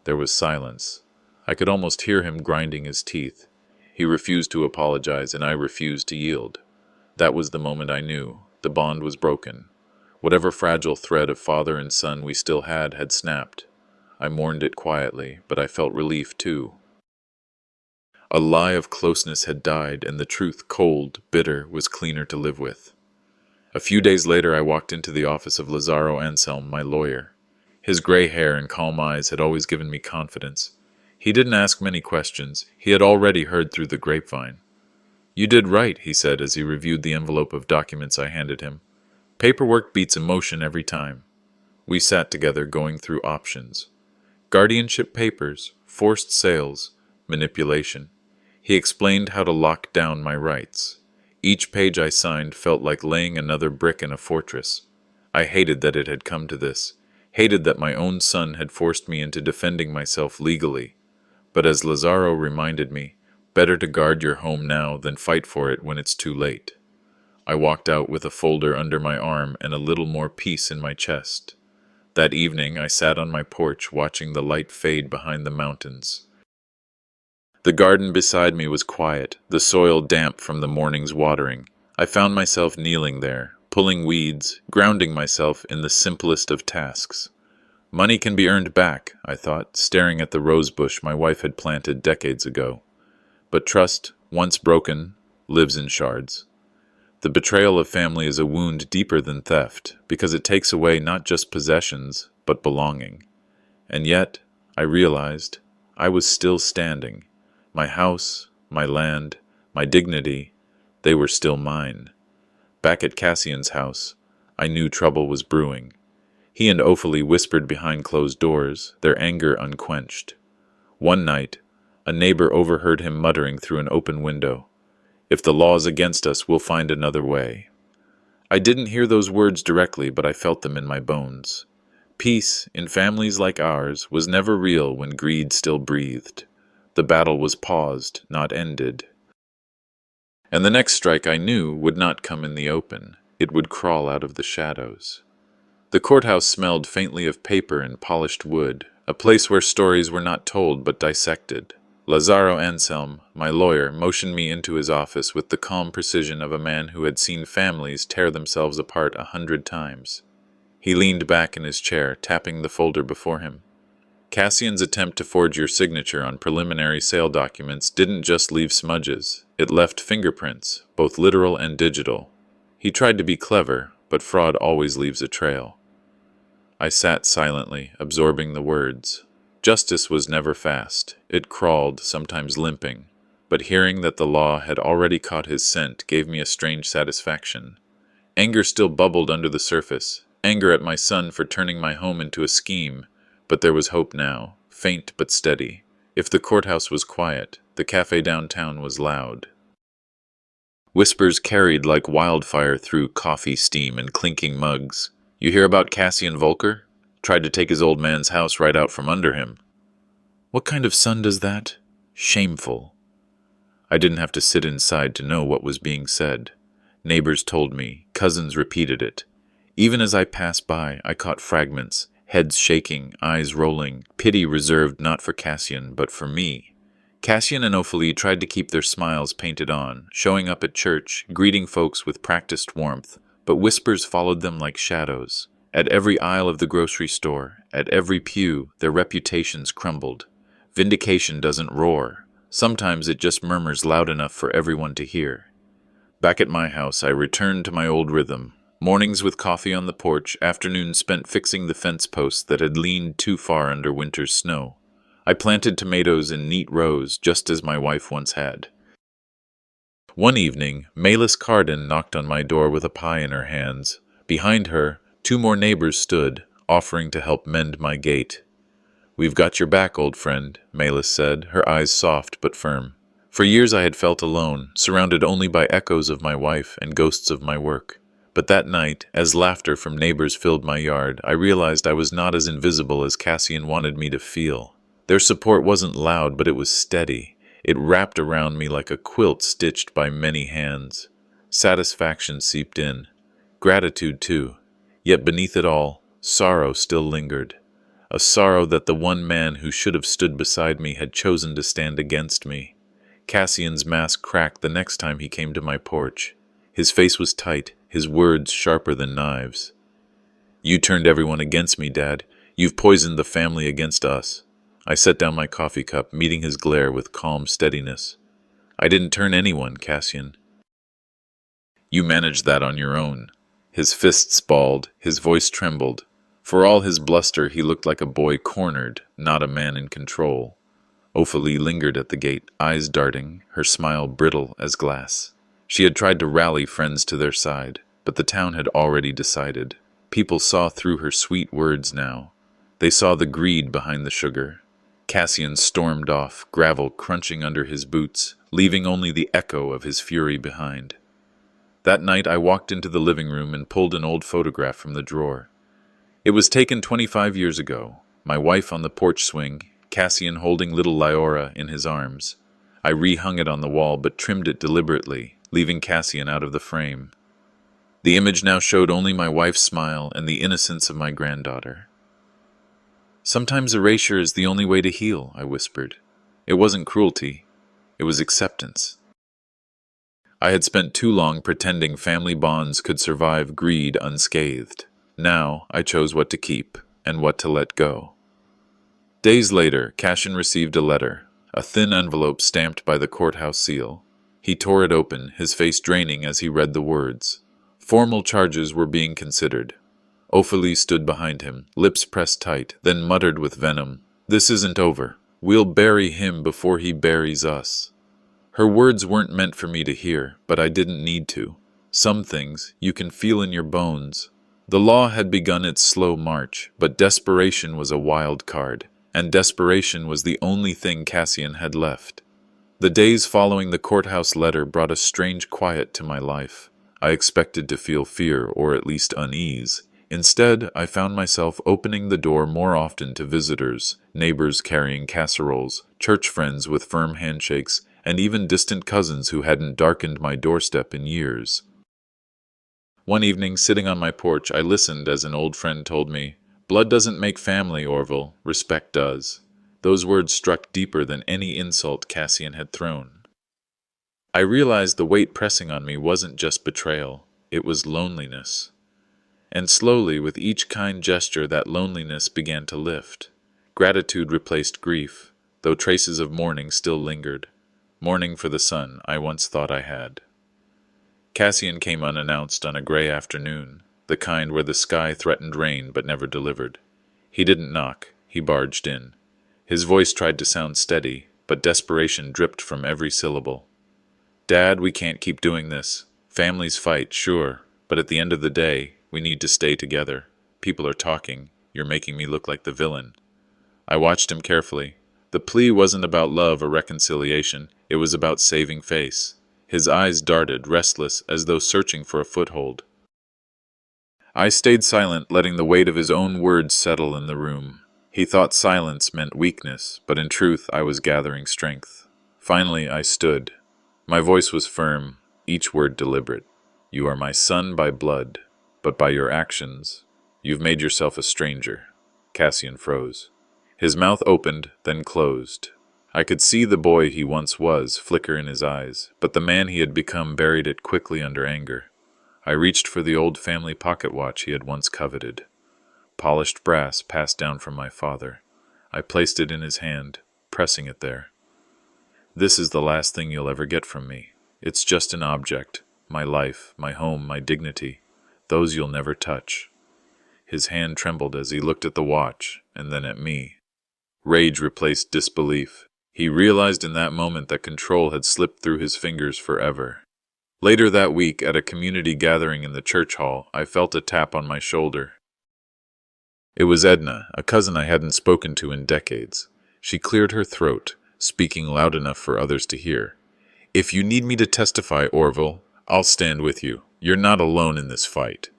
There was silence. I could almost hear him grinding his teeth. He refused to apologize, and I refused to yield. That was the moment I knew. The bond was broken. Whatever fragile thread of father and son we still had snapped. I mourned it quietly, but I felt relief too. A lie of closeness had died, and the truth, cold, bitter, was cleaner to live with. A few days later I walked into the office of Lazaro Anselm, my lawyer. His gray hair and calm eyes had always given me confidence. He didn't ask many questions. He had already heard through the grapevine. "You did right," he said as he reviewed the envelope of documents I handed him. "Paperwork beats emotion every time." We sat together going through options. Guardianship papers, forced sales, manipulation. He explained how to lock down my rights. Each page I signed felt like laying another brick in a fortress. I hated that it had come to this, hated that my own son had forced me into defending myself legally. But as Lazaro reminded me, better to guard your home now than fight for it when it's too late. I walked out with a folder under my arm and a little more peace in my chest. That evening I sat on my porch watching the light fade behind the mountains. The garden beside me was quiet, the soil damp from the morning's watering. I found myself kneeling there, pulling weeds, grounding myself in the simplest of tasks. Money can be earned back, I thought, staring at the rosebush my wife had planted decades ago. But trust, once broken, lives in shards. The betrayal of family is a wound deeper than theft, because it takes away not just possessions, but belonging. And yet, I realized, I was still standing. My house, my land, my dignity, they were still mine. Back at Cassian's house, I knew trouble was brewing. He and Ophalie whispered behind closed doors, their anger unquenched. One night, a neighbor overheard him muttering through an open window, "If the law's against us, we'll find another way." I didn't hear those words directly, but I felt them in my bones. Peace, in families like ours, was never real when greed still breathed. The battle was paused, not ended. And the next strike I knew would not come in the open. It would crawl out of the shadows. The courthouse smelled faintly of paper and polished wood, a place where stories were not told but dissected. Lazaro Anselm, my lawyer, motioned me into his office with the calm precision of a man who had seen families tear themselves apart 100 times. He leaned back in his chair, tapping the folder before him. Cassian's attempt to forge your signature on preliminary sale documents didn't just leave smudges, it left fingerprints, both literal and digital. He tried to be clever, but fraud always leaves a trail. I sat silently, absorbing the words. Justice was never fast. It crawled, sometimes limping. But hearing that the law had already caught his scent gave me a strange satisfaction. Anger still bubbled under the surface, anger at my son for turning my home into a scheme. But there was hope now, faint but steady. If the courthouse was quiet, the cafe downtown was loud. Whispers carried like wildfire through coffee steam and clinking mugs. "You hear about Cassian Volker? Tried to take his old man's house right out from under him." "What kind of son does that? Shameful." I didn't have to sit inside to know what was being said. Neighbors told me, cousins repeated it. Even as I passed by, I caught fragments, heads shaking, eyes rolling, pity reserved not for Cassian, but for me. Cassian and Ophalie tried to keep their smiles painted on, showing up at church, greeting folks with practiced warmth, but whispers followed them like shadows. At every aisle of the grocery store, at every pew, their reputations crumbled. Vindication doesn't roar. Sometimes it just murmurs loud enough for everyone to hear. Back at my house, I returned to my old rhythm. Mornings with coffee on the porch, afternoons spent fixing the fence posts that had leaned too far under winter's snow. I planted tomatoes in neat rows, just as my wife once had. One evening, Malis Carden knocked on my door with a pie in her hands. Behind her, 2 more neighbors stood, offering to help mend my gate. "We've got your back, old friend," Malis said, her eyes soft but firm. For years I had felt alone, surrounded only by echoes of my wife and ghosts of my work. But that night, as laughter from neighbors filled my yard, I realized I was not as invisible as Cassian wanted me to feel. Their support wasn't loud, but it was steady. It wrapped around me like a quilt stitched by many hands. Satisfaction seeped in. Gratitude, too. Yet beneath it all, sorrow still lingered. A sorrow that the one man who should have stood beside me had chosen to stand against me. Cassian's mask cracked the next time he came to my porch. His face was tight, his words sharper than knives. "You turned everyone against me, Dad. You've poisoned the family against us." I set down my coffee cup, meeting his glare with calm steadiness. "I didn't turn anyone, Cassian. You managed that on your own." His fists balled, his voice trembled. For all his bluster, he looked like a boy cornered, not a man in control. Ophalie lingered at the gate, eyes darting, her smile brittle as glass. She had tried to rally friends to their side, but the town had already decided. People saw through her sweet words now. They saw the greed behind the sugar. Cassian stormed off, gravel crunching under his boots, leaving only the echo of his fury behind. That night I walked into the living room and pulled an old photograph from the drawer. It was taken 25 years ago, my wife on the porch swing, Cassian holding little Lyora in his arms. I rehung it on the wall but trimmed it deliberately, leaving Cassian out of the frame. The image now showed only my wife's smile and the innocence of my granddaughter. "Sometimes erasure is the only way to heal," I whispered. It wasn't cruelty. It was acceptance. I had spent too long pretending family bonds could survive greed unscathed. Now I chose what to keep and what to let go. Days later, Cassian received a letter, a thin envelope stamped by the courthouse seal. He tore it open, his face draining as he read the words. Formal charges were being considered. Ophelie stood behind him, lips pressed tight, then muttered with venom, "This isn't over. We'll bury him before he buries us." Her words weren't meant for me to hear, but I didn't need to. Some things you can feel in your bones. The law had begun its slow march, but desperation was a wild card, and desperation was the only thing Cassian had left. The days following the courthouse letter brought a strange quiet to my life. I expected to feel fear, or at least unease. Instead, I found myself opening the door more often to visitors, neighbors carrying casseroles, church friends with firm handshakes, and even distant cousins who hadn't darkened my doorstep in years. One evening, sitting on my porch, I listened as an old friend told me, "Blood doesn't make family, Orville. Respect does." Those words struck deeper than any insult Cassian had thrown. I realized the weight pressing on me wasn't just betrayal, it was loneliness. And slowly, with each kind gesture, that loneliness began to lift. Gratitude replaced grief, though traces of mourning still lingered. Mourning for the son I once thought I had. Cassian came unannounced on a gray afternoon, the kind where the sky threatened rain but never delivered. He didn't knock, he barged in. His voice tried to sound steady, but desperation dripped from every syllable. "Dad, we can't keep doing this. Families fight, sure, but at the end of the day, we need to stay together. People are talking. You're making me look like the villain." I watched him carefully. The plea wasn't about love or reconciliation, it was about saving face. His eyes darted, restless, as though searching for a foothold. I stayed silent, letting the weight of his own words settle in the room. He thought silence meant weakness, but in truth I was gathering strength. Finally I stood. My voice was firm, each word deliberate. "You are my son by blood, but by your actions, you've made yourself a stranger." Cassian froze. His mouth opened, then closed. I could see the boy he once was flicker in his eyes, but the man he had become buried it quickly under anger. I reached for the old family pocket watch he had once coveted. Polished brass passed down from my father. I placed it in his hand, pressing it there. "This is the last thing you'll ever get from me. It's just an object, my life, my home, my dignity. Those you'll never touch." His hand trembled as he looked at the watch, and then at me. Rage replaced disbelief. He realized in that moment that control had slipped through his fingers forever. Later that week, at a community gathering in the church hall, I felt a tap on my shoulder. It was Edna, a cousin I hadn't spoken to in decades. She cleared her throat, speaking loud enough for others to hear. "If you need me to testify, Orville, I'll stand with you. You're not alone in this fight."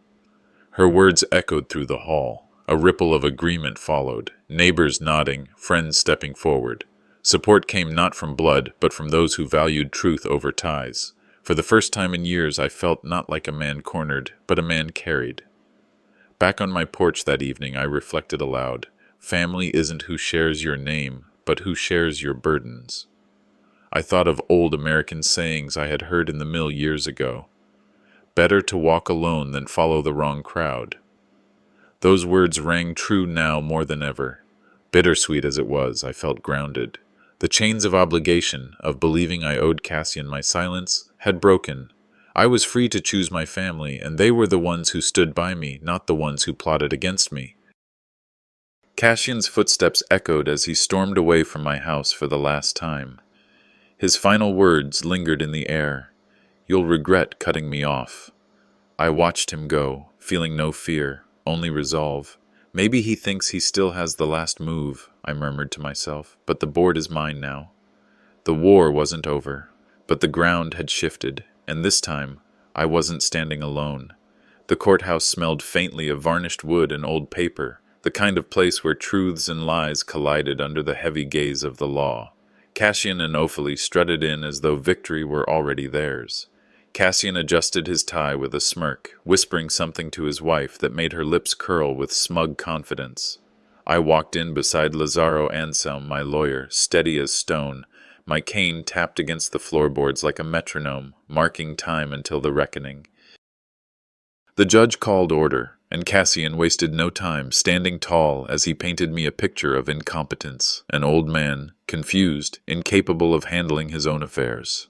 Her words echoed through the hall. A ripple of agreement followed, neighbors nodding, friends stepping forward. Support came not from blood, but from those who valued truth over ties. For the first time in years, I felt not like a man cornered, but a man carried. Back on my porch that evening, I reflected aloud. Family isn't who shares your name, but who shares your burdens. I thought of old American sayings I had heard in the mill years ago. Better to walk alone than follow the wrong crowd. Those words rang true now more than ever. Bittersweet as it was, I felt grounded. The chains of obligation, of believing I owed Cassian my silence, had broken. I was free to choose my family, and they were the ones who stood by me, not the ones who plotted against me. Cassian's footsteps echoed as he stormed away from my house for the last time. His final words lingered in the air. "You'll regret cutting me off." I watched him go, feeling no fear, only resolve. Maybe he thinks he still has the last move, I murmured to myself, but the board is mine now. The war wasn't over, but the ground had shifted, and this time I wasn't standing alone. The courthouse smelled faintly of varnished wood and old paper, the kind of place where truths and lies collided under the heavy gaze of the law. Cassian and Ophelie strutted in as though victory were already theirs. Cassian adjusted his tie with a smirk, whispering something to his wife that made her lips curl with smug confidence. I walked in beside Lazaro Anselm, my lawyer, steady as stone. My cane tapped against the floorboards like a metronome, marking time until the reckoning. The judge called order, and Cassian wasted no time, standing tall as he painted me a picture of incompetence, an old man, confused, incapable of handling his own affairs.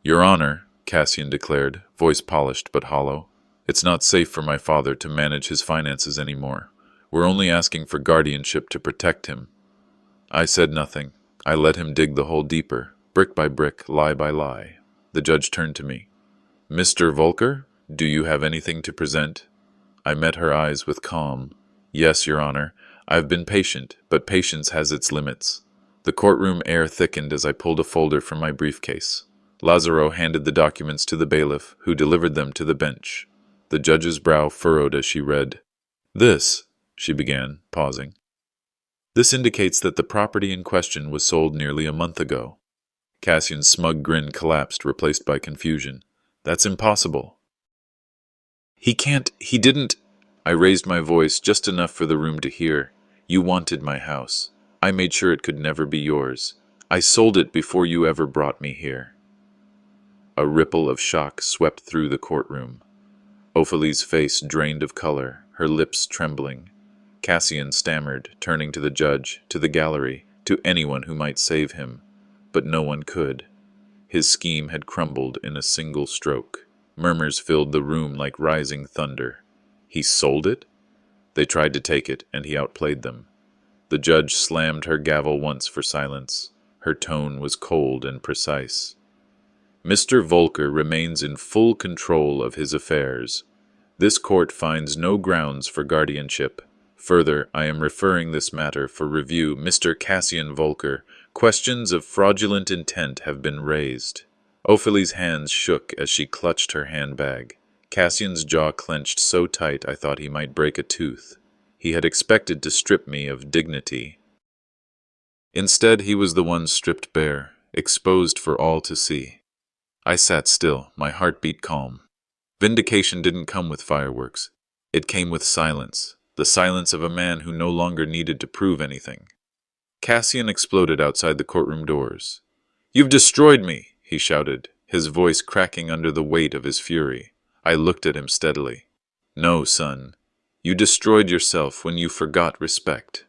"Your Honor," Cassian declared, voice polished but hollow, "it's not safe for my father to manage his finances anymore. We're only asking for guardianship to protect him." I said nothing. I let him dig the hole deeper, brick by brick, lie by lie. The judge turned to me. "Mr. Volker, do you have anything to present?" I met her eyes with calm. "Yes, Your Honor. I've been patient, but patience has its limits." The courtroom air thickened as I pulled a folder from my briefcase. Lazaro handed the documents to the bailiff, who delivered them to the bench. The judge's brow furrowed as she read. "This," she began, pausing. "This indicates that the property in question was sold nearly a month ago." Cassian's smug grin collapsed, replaced by confusion. "That's impossible." He didn't." I raised my voice just enough for the room to hear. "You wanted my house. I made sure it could never be yours. I sold it before you ever brought me here." A ripple of shock swept through the courtroom. Ophelie's face drained of color, her lips trembling. Cassian stammered, turning to the judge, to the gallery, to anyone who might save him. But no one could. His scheme had crumbled in a single stroke. Murmurs filled the room like rising thunder. He sold it? They tried to take it, and he outplayed them. The judge slammed her gavel once for silence. Her tone was cold and precise. "Mr. Volker remains in full control of his affairs. This court finds no grounds for guardianship. Further, I am referring this matter for review. Mr. Cassian Volker, questions of fraudulent intent have been raised." Ophelie's hands shook as she clutched her handbag. Cassian's jaw clenched so tight I thought he might break a tooth. He had expected to strip me of dignity. Instead, he was the one stripped bare, exposed for all to see. I sat still, my heartbeat calm. Vindication didn't come with fireworks. It came with silence, the silence of a man who no longer needed to prove anything. Cassian exploded outside the courtroom doors. "You've destroyed me!" he shouted, his voice cracking under the weight of his fury. I looked at him steadily. "No, son. You destroyed yourself when you forgot respect."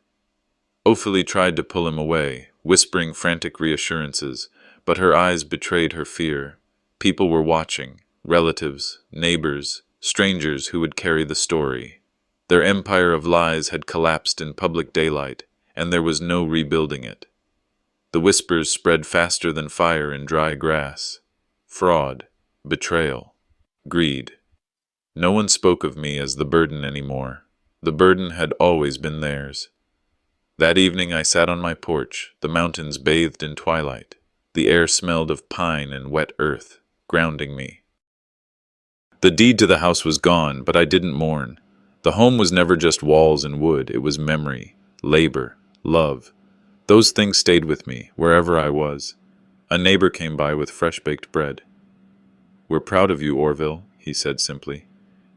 Ophelie tried to pull him away, whispering frantic reassurances, but her eyes betrayed her fear. People were watching, relatives, neighbors, strangers who would carry the story. Their empire of lies had collapsed in public daylight, and there was no rebuilding it. The whispers spread faster than fire in dry grass. Fraud, betrayal, greed. No one spoke of me as the burden anymore. The burden had always been theirs. That evening I sat on my porch, the mountains bathed in twilight. The air smelled of pine and wet earth, grounding me. The deed to the house was gone, but I didn't mourn. The home was never just walls and wood, it was memory, labor, love. Those things stayed with me, wherever I was. A neighbor came by with fresh-baked bread. "We're proud of you, Orville," he said simply.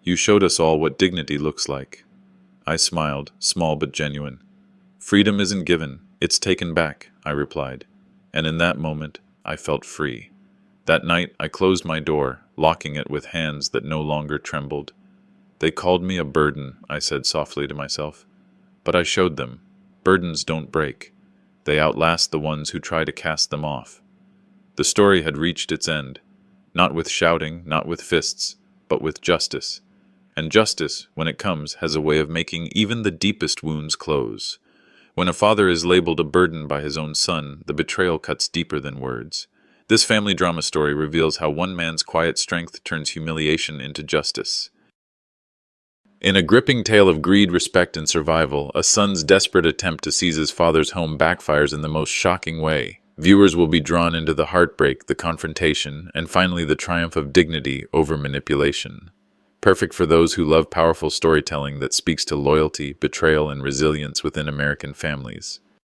"You showed us all what dignity looks like." I smiled, small but genuine. "Freedom isn't given, it's taken back," I replied. And in that moment, I felt free. That night, I closed my door, locking it with hands that no longer trembled. "They called me a burden," I said softly to myself. But I showed them. Burdens don't break. They outlast the ones who try to cast them off. The story had reached its end. Not with shouting, not with fists, but with justice. And justice, when it comes, has a way of making even the deepest wounds close. When a father is labeled a burden by his own son, the betrayal cuts deeper than words. This family drama story reveals how one man's quiet strength turns humiliation into justice. In a gripping tale of greed, respect, and survival, a son's desperate attempt to seize his father's home backfires in the most shocking way. Viewers will be drawn into the heartbreak, the confrontation, and finally the triumph of dignity over manipulation. Perfect for those who love powerful storytelling that speaks to loyalty, betrayal, and resilience within American families.